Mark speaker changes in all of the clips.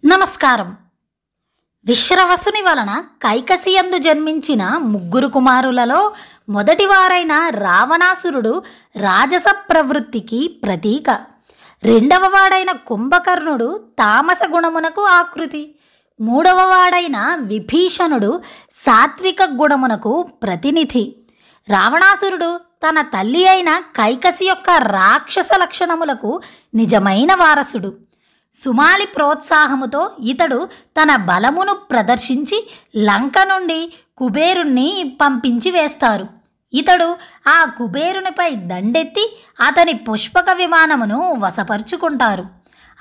Speaker 1: నమస్కారం. విశ్రవసుని వలన కైకసియందు జన్మించిన ముగ్గురు కుమారులలో మొదటివారైన రావణాసురుడు రాజస ప్రవృత్తికి ప్రతీక. రెండవ వాడైన కుంభకర్ణుడు తామస గుణమునకు ఆకృతి. మూడవ వాడైన విభీషణుడు సాత్విక గుణమునకు ప్రతినిధి. రావణాసురుడు తన తల్లి అయిన కైకసి యొక్క రాక్షస లక్షణములకు నిజమైన వారసుడు. సుమాలి ప్రోత్సాహముతో ఇతడు తన బలమును ప్రదర్శించి లంక నుండి కుబేరుణ్ణి పంపించి వేస్తారు. ఇతడు ఆ కుబేరునిపై దండెత్తి అతని పుష్పక విమానమును వశపరుచుకుంటారు.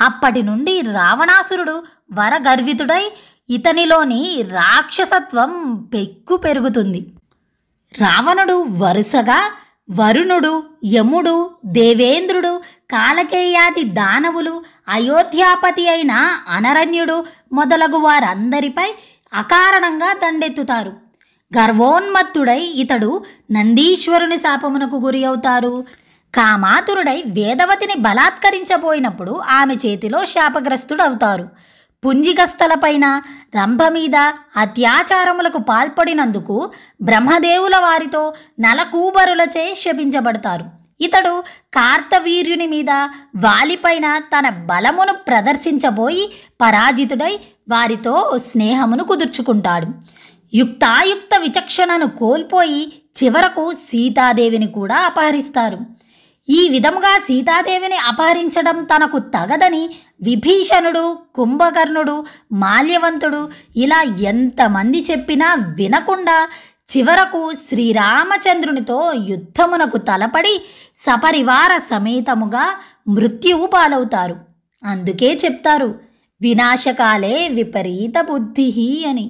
Speaker 1: అప్పటి నుండి రావణాసురుడు వరగర్వితుడై ఇతనిలోని రాక్షసత్వం పెరుగుతుంది. రావణుడు వరుసగా వరుణుడు, యముడు, దేవేంద్రుడు, కాలకేయాది దానవులు, అయోధ్యాపతి అయిన అనరణ్యుడు మొదలగు వారందరిపై అకారణంగా దండెత్తుతారు. గర్వోన్మత్తుడై ఇతడు నందీశ్వరుని శాపమునకు గురి అవుతారు. కామాతురుడై వేదవతిని బలాత్కరించబోయినప్పుడు ఆమె చేతిలో శాపగ్రస్తుడవుతారు. పుంజిగస్థలపైన రంభ మీద అత్యాచారములకు పాల్పడినందుకు బ్రహ్మదేవుల వారితో నలకూబరులచే శపించబడతారు. ఇతడు కార్తవీర్యుని మీద వాలిపైన తన బలమును ప్రదర్శించబోయి పరాజితుడై వారితో స్నేహమును కుదుర్చుకుంటాడు. యుక్తాయుక్త విచక్షణను కోల్పోయి చివరకు సీతాదేవిని కూడా అపహరిస్తారు. ఈ విధముగా సీతాదేవిని అపహరించడం తనకు తగదని విభీషణుడు, కుంభకర్ణుడు, మాల్యవంతుడు ఇలా ఎంతమంది చెప్పినా వినకుండా చివరకు శ్రీరామచంద్రునితో యుద్ధమునకు తలపడి సపరివార సమేతముగా మృత్యువు పాలవుతారు. అందుకే చెప్తారు, వినాశకాలే విపరీత బుద్ధి అని.